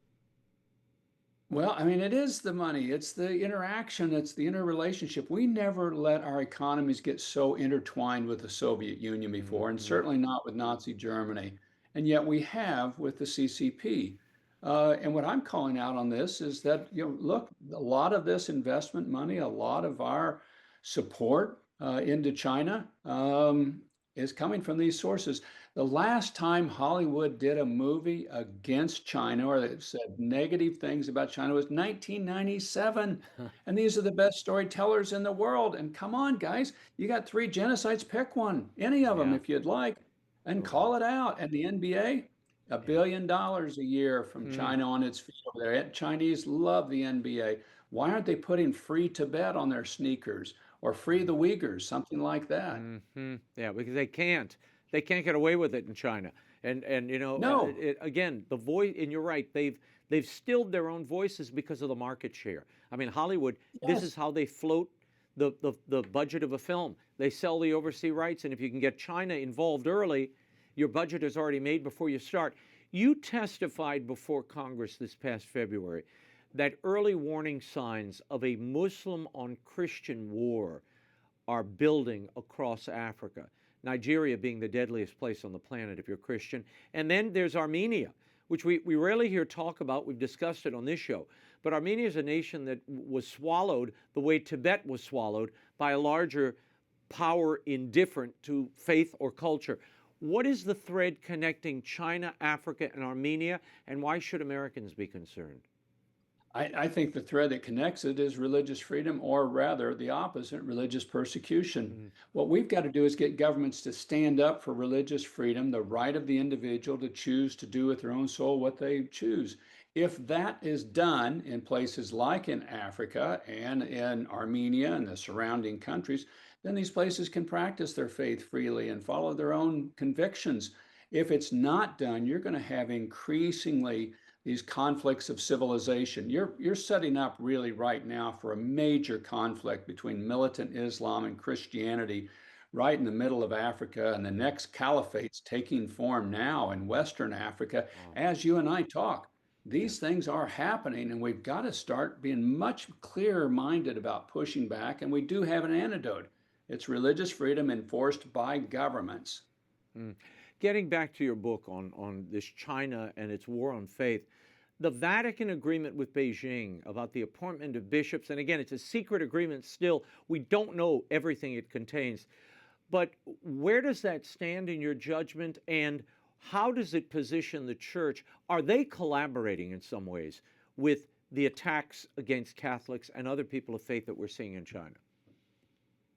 Well, I mean, it is the money. It's the interaction. It's the interrelationship. We never let our economies get so intertwined with the Soviet Union before, and certainly not with Nazi Germany. And yet we have with the CCP. And what I'm calling out on this is that, look, a lot of this investment money, a lot of our support into China is coming from these sources. The last time Hollywood did a movie against China or that said negative things about China was 1997. And these are the best storytellers in the world. And come on, guys, you got 3 genocides, pick one, any of them if you'd like, and call it out. And the NBA, $1 billion a year from China on its feet over there. Chinese love the NBA. Why aren't they putting free Tibet on their sneakers or free the Uyghurs, something like that? Yeah, because they can't. They can't get away with it in China. And you know, No. again, the voice. And you're right. They've stilled their own voices because of the market share. I mean, Hollywood. This is Yes. how they float the budget of a film. They sell the overseas rights, and if you can get China involved early, your budget is already made before you start. You testified before Congress this past February that early warning signs of a Muslim on Christian war are building across Africa. Nigeria being the deadliest place on the planet if you're Christian. And then there's Armenia, which we rarely hear talk about. We've discussed it on this show. But Armenia is a nation that was swallowed the way Tibet was swallowed by a larger power indifferent to faith or culture. What is the thread connecting China, Africa, and Armenia, and why should Americans be concerned? I think the thread that connects it is religious freedom, or rather the opposite, religious persecution. What we've got to do is get governments to stand up for religious freedom, the right of the individual to choose to do with their own soul what they choose. If that is done in places like in Africa and in Armenia and the surrounding countries, then these places can practice their faith freely and follow their own convictions. If it's not done, you're going to have increasingly these conflicts of civilization. You're setting up really right now for a major conflict between militant Islam and Christianity right in the middle of Africa, and the next caliphate's taking form now in Western Africa as you and I talk. These things are happening, and we've got to start being much clearer minded about pushing back, and we do have an antidote. It's religious freedom enforced by governments. Getting back to your book on this China and its war on faith, the Vatican agreement with Beijing about the appointment of bishops, and again, it's a secret agreement still. We don't know everything it contains. But where does that stand in your judgment, and how does it position the church? Are they collaborating in some ways with the attacks against Catholics and other people of faith that we're seeing in China?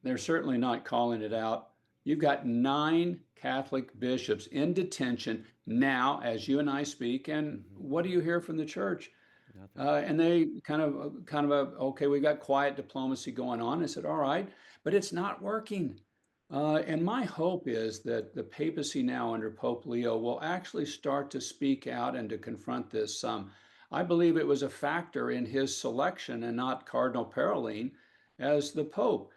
They're certainly not calling it out. You've got 9 Catholic bishops in detention now as you and I speak. And what do you hear from the church? And they kind of okay, we've got quiet diplomacy going on. I said, all right, but it's not working. And my hope is that the papacy now under Pope Leo will actually start to speak out and to confront this. I believe it was a factor in his selection and not Cardinal Parolin as the Pope.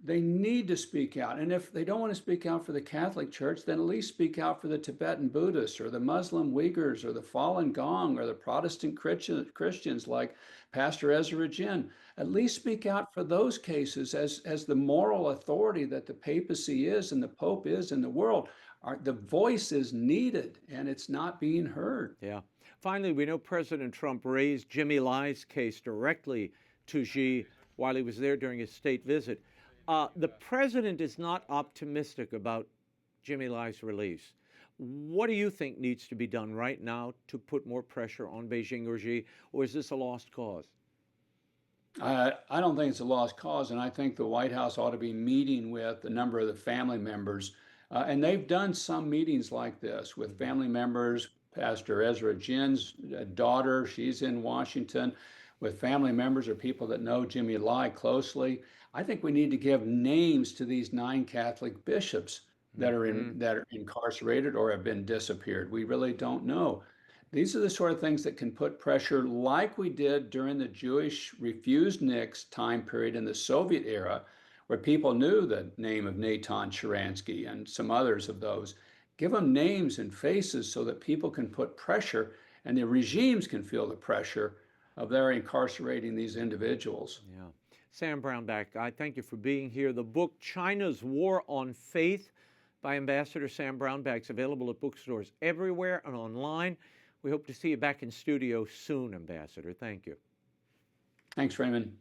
They need to speak out. And if they don't want to speak out for the Catholic Church, then at least speak out for the Tibetan Buddhists or the Muslim Uyghurs or the Falun Gong or the Protestant Christians like Pastor Ezra Jin. At least speak out for those cases as the moral authority that the papacy is and the Pope is in the world. The voice is needed, and it's not being heard. Yeah. Finally, we know President Trump raised Jimmy Lai's case directly to Xi while he was there during his state visit. The president is not optimistic about Jimmy Lai's release. What do you think needs to be done right now to put more pressure on Beijing or Xi, or is this a lost cause? I don't think it's a lost cause, and I think the White House ought to be meeting with a number of the family members. And they've done some meetings like this with family members. Pastor Ezra Jin's daughter, she's in Washington, with family members or people that know Jimmy Lai closely. I think we need to give names to these 9 Catholic bishops that are incarcerated or have been disappeared. We really don't know. These are the sort of things that can put pressure, like we did during the Jewish refused NICS time period in the Soviet era, where people knew the name of Natan Sharansky and some others of those. Give them names and faces so that people can put pressure and the regimes can feel the pressure of their incarcerating these individuals. Yeah. Sam Brownback, I thank you for being here. The book, China's War on Faith by Ambassador Sam Brownback, is available at bookstores everywhere and online. We hope to see you back in studio soon, Ambassador. Thank you. Thanks, Raymond.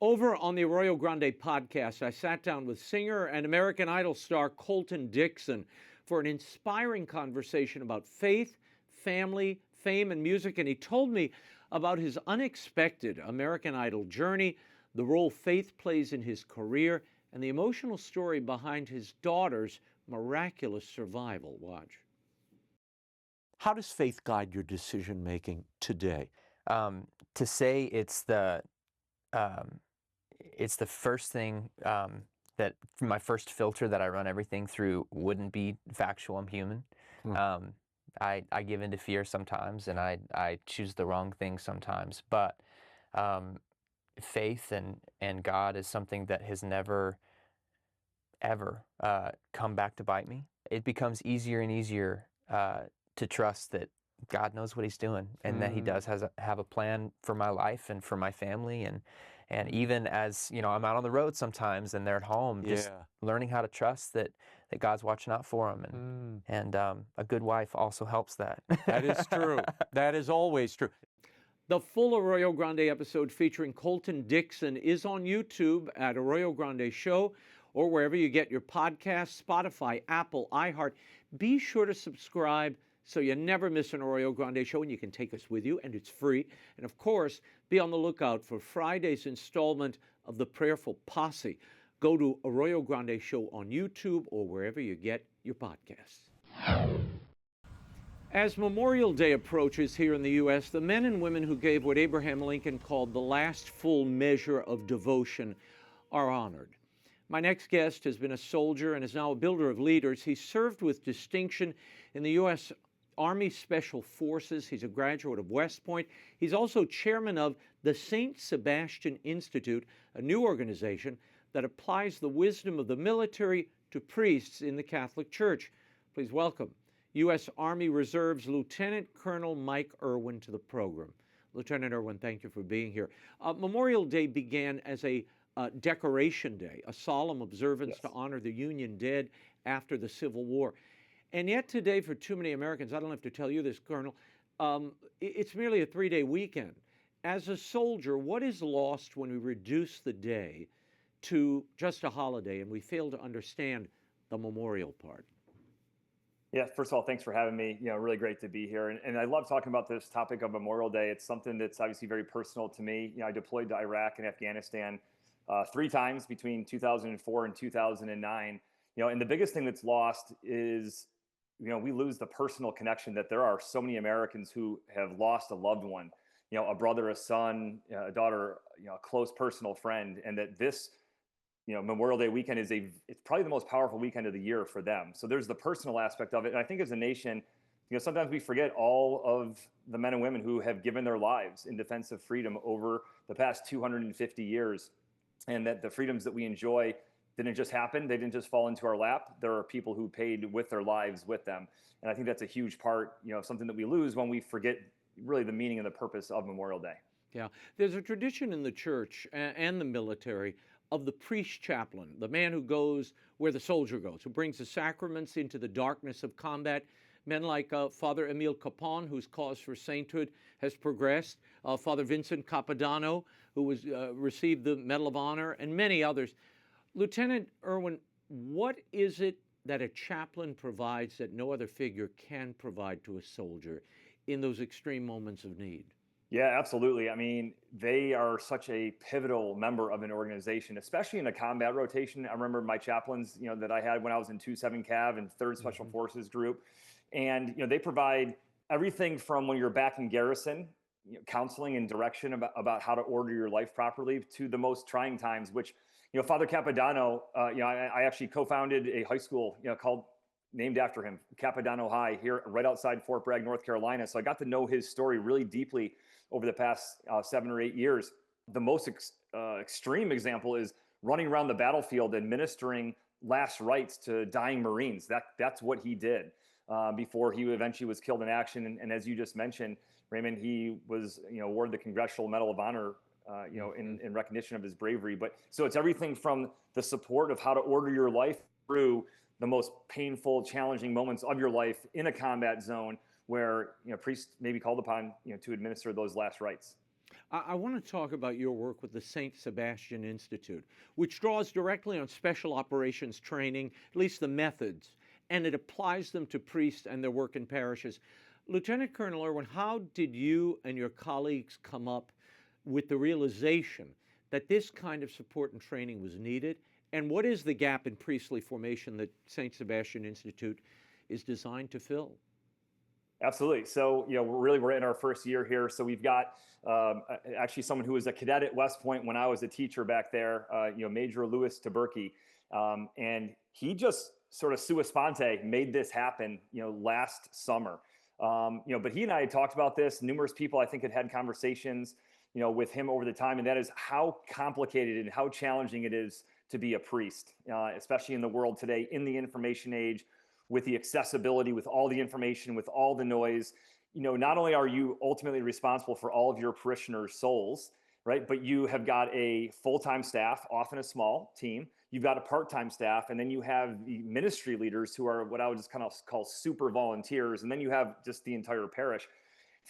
Over on the Arroyo Grande podcast, I sat down with singer and American Idol star Colton Dixon for an inspiring conversation about faith, family, fame, and music, and he told me about his unexpected American Idol journey, the role faith plays in his career, and the emotional story behind his daughter's miraculous survival. Watch. How does faith guide your decision-making today? to say it's the first thing that my first filter that I run everything through wouldn't be factual. I'm human. I give into fear sometimes, and I choose the wrong thing sometimes. But faith and God is something that has never, ever come back to bite me. It becomes easier and easier to trust that God knows what he's doing, and that he does have a plan for my life and for my family. And even as, you know, I'm out on the road sometimes and they're at home, just learning how to trust that God's watching out for them. And a good wife also helps that. That is true. That is always true. The full Arroyo Grande episode featuring Colton Dixon is on YouTube at Arroyo Grande Show, or wherever you get your podcasts, Spotify, Apple, iHeart. Be sure to subscribe so you never miss an Arroyo Grande show, and you can take us with you, and it's free. And of course, be on the lookout for Friday's installment of the Prayerful Posse. Go to Arroyo Grande Show on YouTube or wherever you get your podcasts. As Memorial Day approaches here in the U.S., the men and women who gave what Abraham Lincoln called the last full measure of devotion are honored. My next guest has been a soldier and is now a builder of leaders. He served with distinction in the U.S. Army Special Forces. He's a graduate of West Point. He's also chairman of the St. Sebastien Institute, a new organization that applies the wisdom of the military to priests in the Catholic Church. Please welcome U.S. Army Reserve's Lieutenant Colonel Mike Erwin to the program. Lieutenant Erwin, thank you for being here. Memorial Day began as a decoration day, a solemn observance to honor the Union dead after the Civil War. And yet today, for too many Americans, I don't have to tell you this, Colonel, it's merely a 3-day weekend. As a soldier, what is lost when we reduce the day to just a holiday and we fail to understand the memorial part? Yeah, first of all, thanks for having me. You know, really great to be here. And I love talking about this topic of Memorial Day. It's something that's obviously very personal to me. You know, I deployed to Iraq and Afghanistan 3 times between 2004 and 2009. You know, and the biggest thing that's lost is, you know, we lose the personal connection that there are so many Americans who have lost a loved one, you know, a brother, a son, a daughter, you know, a close personal friend, and that this, you know, Memorial Day weekend is it's probably the most powerful weekend of the year for them. So there's the personal aspect of it. And I think as a nation, you know, sometimes we forget all of the men and women who have given their lives in defense of freedom over the past 250 years, and that the freedoms that we enjoy didn't just happen. They didn't just fall into our lap. There are people who paid with their lives with them. And I think that's a huge part, you know, something that we lose when we forget really the meaning and the purpose of Memorial Day. Yeah, there's a tradition in the church and the military of the priest chaplain, the man who goes where the soldier goes, who brings the sacraments into the darkness of combat. Men like Father Emile Capon, whose cause for sainthood has progressed, Father Vincent Capodanno, who was received the Medal of Honor, and many others. Lieutenant Erwin, what is it that a chaplain provides that no other figure can provide to a soldier in those extreme moments of need? Yeah, absolutely. I mean, they are such a pivotal member of an organization, especially in a combat rotation. I remember my chaplains, you know, that I had when I was in 2-7 Cav and 3rd Special Forces Group. And, you know, they provide everything from when you're back in garrison, you know, counseling and direction about how to order your life properly, to the most trying times, which, you know, Father Capodanno, you know, I actually co-founded a high school, you know, named after him, Capodanno High, here right outside Fort Bragg, North Carolina. So I got to know his story really deeply over the past 7 or 8 years. The most extreme example is running around the battlefield administering last rites to dying Marines. That's what he did before he eventually was killed in action. And as you just mentioned, Raymond, he was, you know, awarded the Congressional Medal of Honor, you know, in recognition of his bravery. But so it's everything from the support of how to order your life through the most painful, challenging moments of your life in a combat zone, where, you know, priests may be called upon, you know, to administer those last rites. I want to talk about your work with the St. Sebastian Institute, which draws directly on special operations training, at least the methods, and it applies them to priests and their work in parishes. Lieutenant Colonel Erwin, how did you and your colleagues come up with the realization that this kind of support and training was needed? And what is the gap in priestly formation that St. Sebastian Institute is designed to fill? Absolutely. So, we're in our first year here. So we've got actually someone who was a cadet at West Point when I was a teacher back there, Major Louis Taberky. And he just sort of sua sponte made this happen, last summer. But he and I had talked about this. Numerous people, I think, had conversations, with him over the time. And that is how complicated and how challenging it is to be a priest, especially in the world today, in the information age, with the accessibility, with all the information, with all the noise. Not only are you ultimately responsible for all of your parishioners' souls, right? But you have got a full-time staff, often a small team. You've got a part-time staff, and then you have the ministry leaders who are what I would just kind of call super volunteers. And then you have just the entire parish.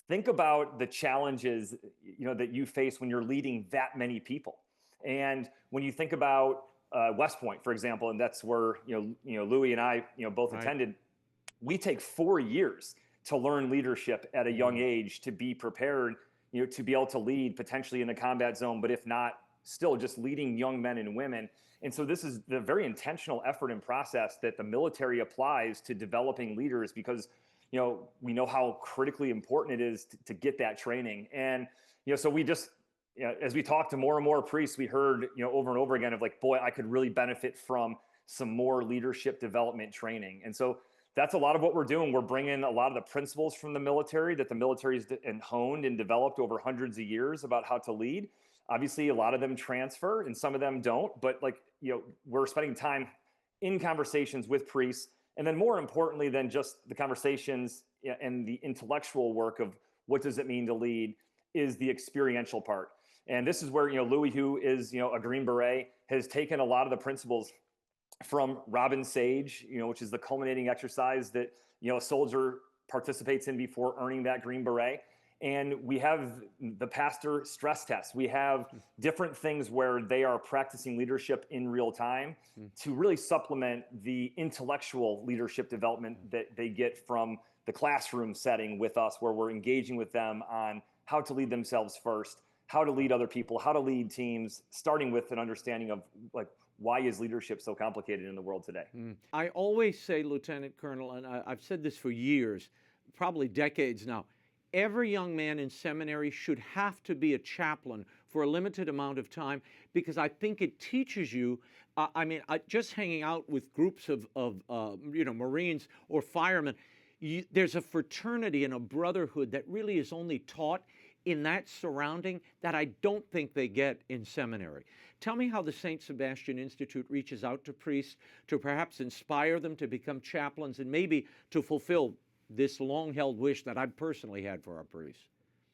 Think about the challenges, that you face when you're leading that many people. And when you think about West Point, for example, and that's where Louis and I both attended. We take 4 years to learn leadership at a young age, to be prepared, to be able to lead potentially in the combat zone, but if not, still just leading young men and women. And so this is the very intentional effort and process that the military applies to developing leaders, because we know how critically important it is to get that training. And so we just, as we talked to more and more priests, we heard, over and over again of like, boy, I could really benefit from some more leadership development training. And so that's a lot of what we're doing. We're bringing a lot of the principles from the military that the military's honed and developed over hundreds of years about how to lead. Obviously, a lot of them transfer and some of them don't, but we're spending time in conversations with priests. And then more importantly than just the conversations and the intellectual work of what does it mean to lead is the experiential part. And this is where, Louis, who is, a Green Beret, has taken a lot of the principles from Robin Sage, which is the culminating exercise that, a soldier participates in before earning that Green Beret. And we have the pastor stress test. We have different things where they are practicing leadership in real time to really supplement the intellectual leadership development that they get from the classroom setting with us, where we're engaging with them on how to lead themselves first, how to lead other people, how to lead teams, starting with an understanding of why is leadership so complicated in the world today? I always say, Lieutenant Colonel, and I've said this for years, probably decades now, every young man in seminary should have to be a chaplain for a limited amount of time, because I think it teaches you, just hanging out with groups of Marines or firemen, there's a fraternity and a brotherhood that really is only taught in that surrounding that I don't think they get in seminary. Tell me how the St. Sebastien Institute reaches out to priests to perhaps inspire them to become chaplains and maybe to fulfill this long-held wish that I've personally had for our priests.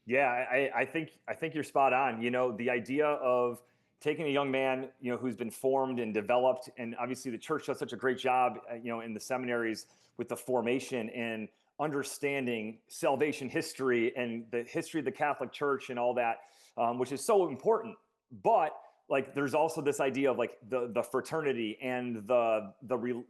Yeah, I think you're spot on. The idea of taking a young man, who's been formed and developed, and obviously the church does such a great job, in the seminaries with the formation and understanding salvation history and the history of the Catholic Church and all that, which is so important. But there's also this idea of the fraternity and the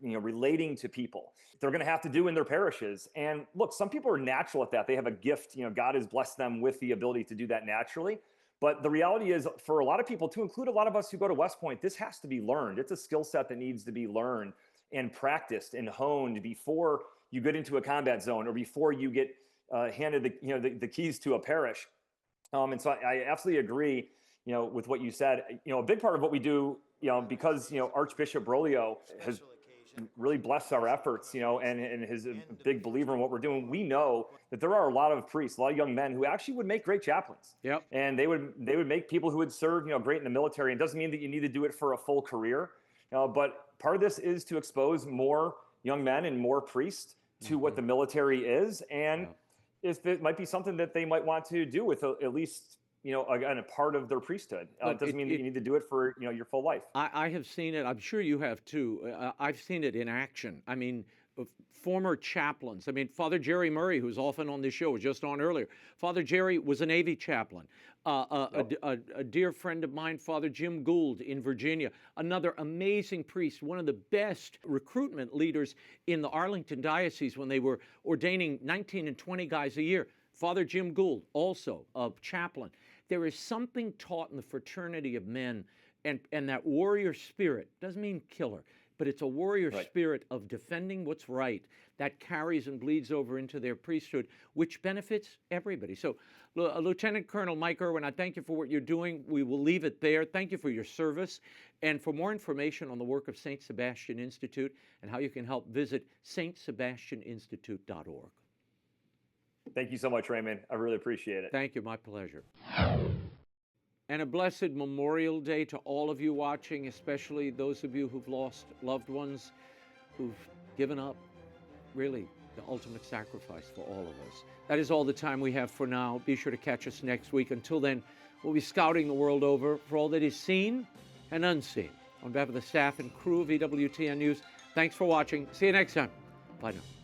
relating to people. They're going to have to do in their parishes. And look, some people are natural at that. They have a gift. God has blessed them with the ability to do that naturally. But the reality is, for a lot of people, to include a lot of us who go to West Point, this has to be learned. It's a skill set that needs to be learned and practiced and honed before you get into a combat zone or before you get handed the keys to a parish. And so I absolutely agree, with what you said. A big part of what we do, because Archbishop Broglio has really blessed our efforts, and is a big believer in what we're doing. We know that there are a lot of priests, a lot of young men who actually would make great chaplains. Yep. And they would make people who would serve, great in the military. It doesn't mean that you need to do it for a full career, but part of this is to expose more young men and more priests to what the military is, and if it might be something that they might want to do with at least again, a part of their priesthood. It doesn't mean that you need to do it for your full life. I have seen it. I'm sure you have too. I've seen it in action. I mean, former chaplains. I mean, Father Gerald Murray, who's often on this show, was just on earlier. Father Jerry was a Navy chaplain. A dear friend of mine, Father Jim Gould in Virginia, another amazing priest, one of the best recruitment leaders in the Arlington Diocese when they were ordaining 19 and 20 guys a year. Father Jim Gould, also a chaplain. There is something taught in the fraternity of men, and that warrior spirit, doesn't mean killer, but it's a warrior Right. spirit of defending what's right that carries and bleeds over into their priesthood, which benefits everybody. So, Lieutenant Colonel Mike Erwin, I thank you for what you're doing. We will leave it there. Thank you for your service. And for more information on the work of St. Sebastien Institute and how you can help, visit stsebastianinstitute.org. Thank you so much, Raymond. I really appreciate it. Thank you. My pleasure. And a blessed Memorial Day to all of you watching, especially those of you who've lost loved ones, who've given up, really, the ultimate sacrifice for all of us. That is all the time we have for now. Be sure to catch us next week. Until then, we'll be scouting the world over for all that is seen and unseen. On behalf of the staff and crew of EWTN News, thanks for watching. See you next time. Bye now.